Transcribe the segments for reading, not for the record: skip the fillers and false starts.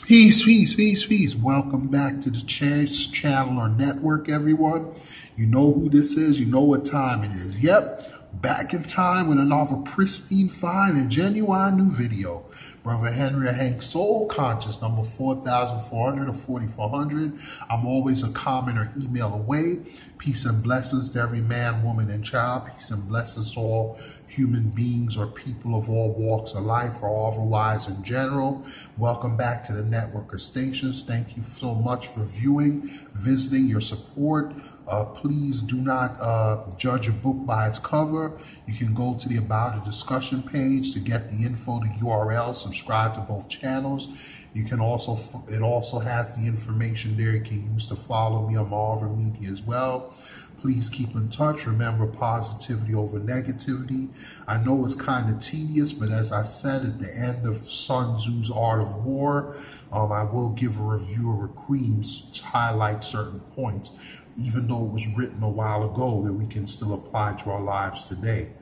Peace, peace, peace, peace. Welcome back to the channel or network, everyone. You know who this is. You know what time it is. Yep, back in time with another pristine, fine, and genuine new video. Brother Henry Hank, Soul Conscious, number 4400 or 4400. I'm always a comment or email away. Peace and blessings to every man, woman, and child. Peace and blessings to all human beings or people of all walks of life or otherwise in general. Welcome back to the network of stations. Thank you so much for viewing, visiting, your support. Please do not judge a book by its cover. You can go to the About a Discussion page to get the info, the URL, subscribe to both channels. You can also, it also has the information there you can use to follow me on my other media as well. Please keep in touch. Remember, positivity over negativity. I know it's kind of tedious, but as I said at the end of Sun Tzu's Art of War, I will give a review of Requiems to highlight certain points, even though it was written a while ago, that we can still apply to our lives today.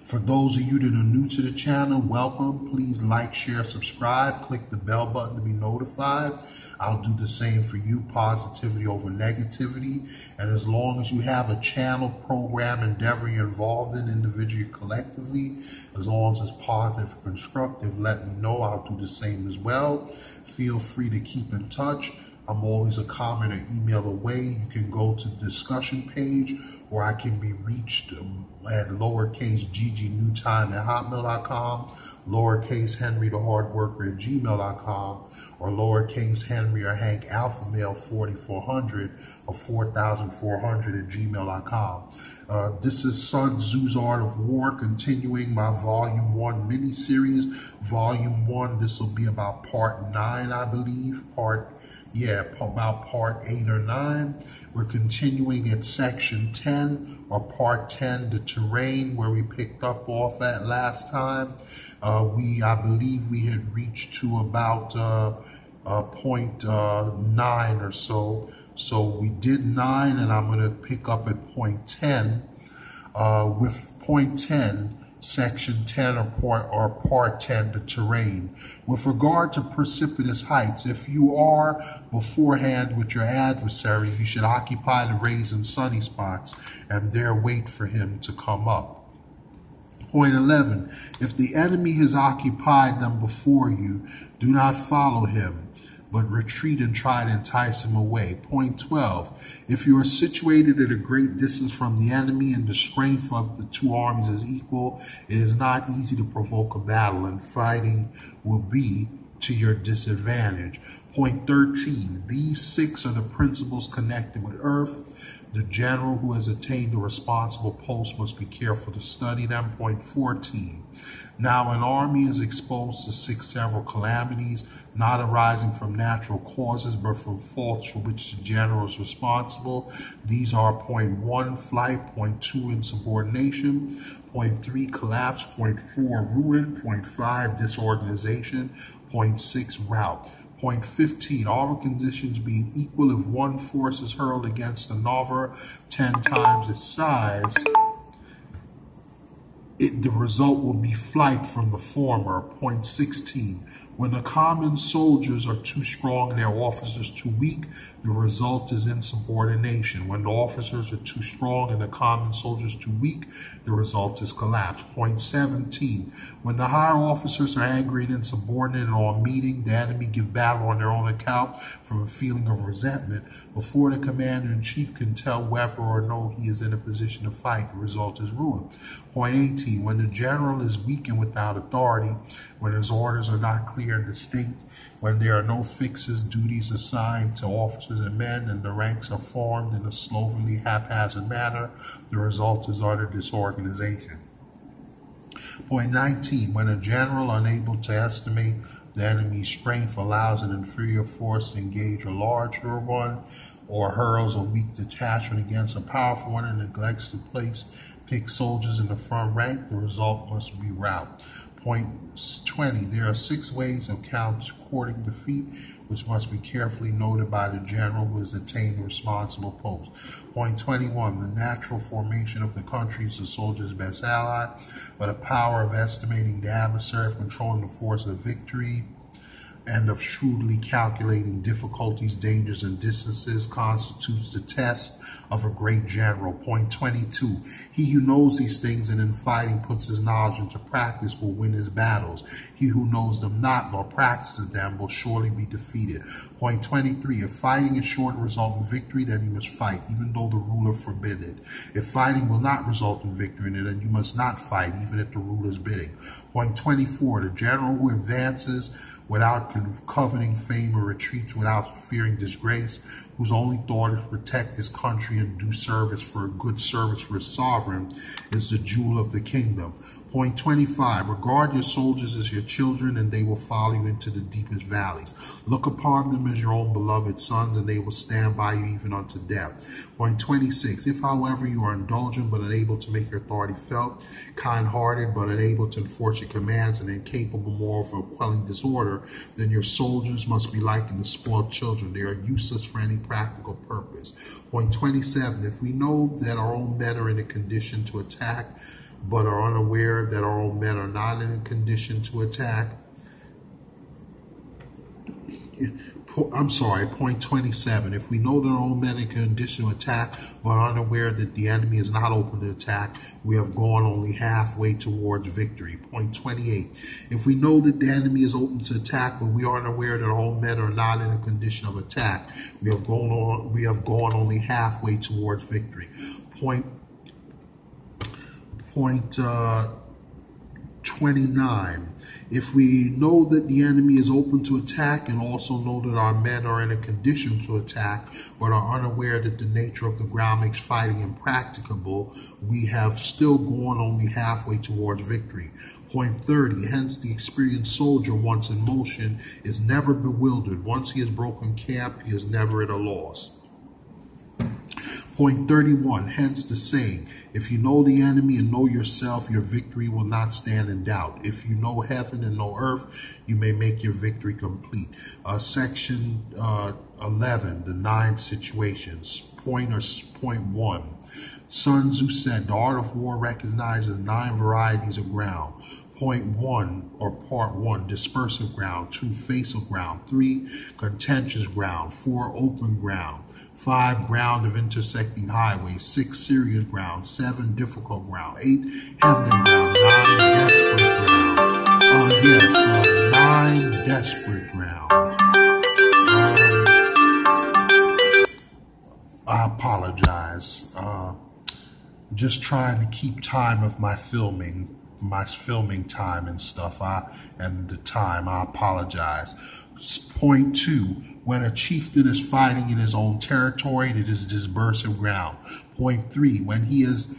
For those of you that are new to the channel, welcome. Please like, share, subscribe. Click the bell button to be notified. I'll do the same for you, positivity over negativity. And as long as you have a channel, program, endeavor you're involved in, individually or collectively, as long as it's positive and constructive, let me know. I'll do the same as well. Feel free to keep in touch. I'm always a comment or email away. You can go to the discussion page, or I can be reached at lowercase ggNewtime@hotmail.com, lowercase henrythehardworker@gmail.com, or lowercase Henry or Hank Alpha Male 4400 or 4400@gmail.com. This is Sun Tzu's Art of War, continuing my Volume 1 mini-series. Volume 1, this will be about Part 9, I believe. About Part 8 or 9. We're continuing at Section 10, or Part 10, the terrain, where we picked up off at last time. I believe we had reached to about point 9 or so. So we did 9, and I'm going to pick up at point 10. With point 10, Section 10 or Part 10, the terrain. With regard to precipitous heights, if you are beforehand with your adversary, you should occupy the raised and sunny spots and there wait for him to come up. Point 11, if the enemy has occupied them before you, do not follow him, but retreat and try to entice him away. Point 12, if you are situated at a great distance from the enemy and the strength of the two armies is equal, it is not easy to provoke a battle, and fighting will be to your disadvantage. Point 13, these 6 are the principles connected with earth. The general who has attained a responsible post must be careful to study them. Point 14. Now an army is exposed to 6 several calamities, not arising from natural causes, but from faults for which the general is responsible. These are point 1, flight, point 2, insubordination, point 3, collapse, point 4, ruin, point 5, disorganization, point 6, rout. Point 15, all the conditions being equal, if one force is hurled against another 10 times its size, the result will be flight from the former. Point 16, when the common soldiers are too strong and their officers too weak, the result is insubordination. When the officers are too strong and the common soldiers too weak, the result is collapse. Point 17, when the higher officers are angry and insubordinate and on meeting, the enemy give battle on their own account from a feeling of resentment. Before the commander-in-chief can tell whether or no he is in a position to fight, the result is ruin. Point 18, when the general is weak and without authority, when his orders are not clear and distinct, when there are no fixes, duties assigned to officers and men, and the ranks are formed in a slovenly, haphazard manner, the result is utter disorganization. Point 19, when a general, unable to estimate the enemy's strength, allows an inferior force to engage a larger one, or hurls a weak detachment against a powerful one and neglects to pick soldiers in the front rank, the result must be rout. Point 20, there are 6 ways of courting defeat, which must be carefully noted by the general who has attained the responsible post. Point 21, the natural formation of the country is the soldier's best ally, but a power of estimating the adversary, of controlling the force of victory, and of shrewdly calculating difficulties, dangers, and distances constitutes the test of a great general. Point 22. He who knows these things and in fighting puts his knowledge into practice will win his battles. He who knows them not nor practices them will surely be defeated. Point 23. If fighting is sure to result in victory, then you must fight, even though the ruler forbid it. If fighting will not result in victory, then you must not fight, even if the ruler's bidding. Point 24. The general who advances without coveting fame or retreats without fearing disgrace, whose only thought is to protect his country and do service for a good service for his sovereign, is the jewel of the kingdom. Point 25. Regard your soldiers as your children, and they will follow you into the deepest valleys. Look upon them as your own beloved sons, and they will stand by you even unto death. Point 26. If, however, you are indulgent but unable to make your authority felt, kind-hearted but unable to enforce your commands, and incapable more of quelling disorder, then your soldiers must be likened to spoiled children. They are useless for any practical purpose. Point 27. If we know that our own men are in a condition to attack, but are unaware that our own men are not in a condition to attack. Point 27. If we know that our own men are in a condition to attack, but are unaware that the enemy is not open to attack, we have gone only halfway towards victory. Point 28. If we know that the enemy is open to attack, but we are unaware that our own men are not in a condition of attack, we have gone only halfway towards victory. Point 29. If we know that the enemy is open to attack and also know that our men are in a condition to attack but are unaware that the nature of the ground makes fighting impracticable, we have still gone only halfway towards victory. Point 30. Hence the experienced soldier, once in motion, is never bewildered. Once he has broken camp, he is never at a loss. Point 31. Hence the saying, if you know the enemy and know yourself, your victory will not stand in doubt. If you know heaven and know earth, you may make your victory complete. Section 11, the 9 situations. Point 1. Sun Tzu said, the art of war recognizes 9 varieties of ground. Point 1, or part 1, dispersive ground. 2, facial ground. 3, contentious ground. 4, open ground. 5, ground of intersecting highways. 6, serious ground. 7, difficult ground. 8, hemmed ground. 9, desperate ground. 9, desperate ground. I apologize. Just trying to keep time of my filming time and stuff, and the time. I apologize. Point 2, when a chieftain is fighting in his own territory, it is dispersive ground. Point 3, when he is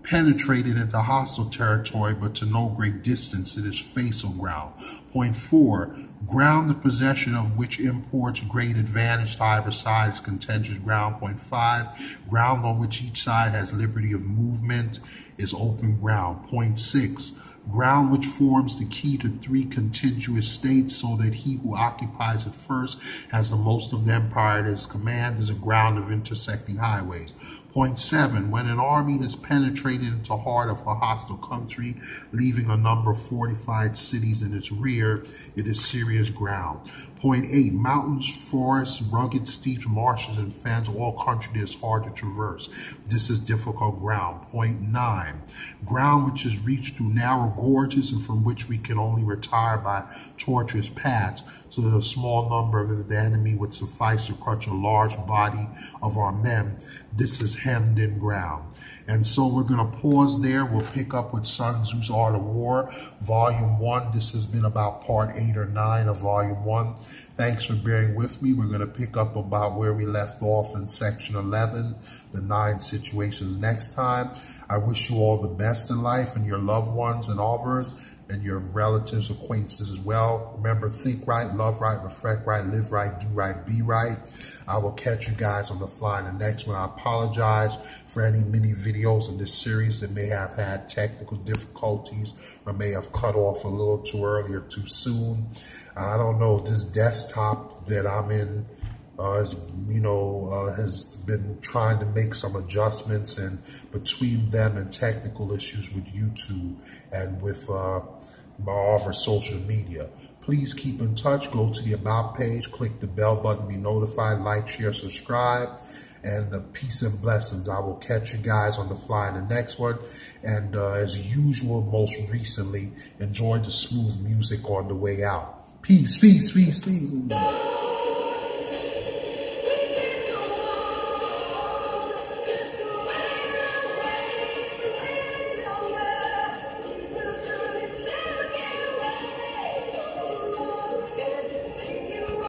penetrated into hostile territory but to no great distance, it is facial ground. Point 4, ground the possession of which imports great advantage to either side is contentious ground. Point 5, ground on which each side has liberty of movement is open ground. Point 6, ground which forms the key to 3 contiguous states so that he who occupies it first has the most of the empire at his command is a ground of intersecting highways. Point 7, when an army has penetrated into the heart of a hostile country, leaving a number of fortified cities in its rear, it is serious ground. Point 8, mountains, forests, rugged steeps, marshes, and fens, all country that is hard to traverse. This is difficult ground. Point 9, ground which is reached through narrow gorges and from which we can only retire by tortuous paths, so that a small number of the enemy would suffice to crush a large body of our men. This is hemmed in ground. And so we're going to pause there. We'll pick up with Sun Tzu's Art of War, Volume 1. This has been about Part 8 or 9 of Volume 1. Thanks for bearing with me. We're going to pick up about where we left off in Section 11, the 9 situations next time. I wish you all the best in life and your loved ones and others and your relatives, acquaintances as well. Remember, think right, love right, reflect right, live right, do right, be right. I will catch you guys on the fly in the next one. I apologize for any mini videos in this series that may have had technical difficulties or may have cut off a little too early or too soon. I don't know, this desktop that I'm in has been trying to make some adjustments, and between them and technical issues with YouTube and with my other social media. Please keep in touch. Go to the About page, click the bell button, be notified, like, share, subscribe, and peace and blessings. I will catch you guys on the fly in the next one. And as usual, most recently, enjoy the smooth music on the way out. Peace, peace, peace, peace.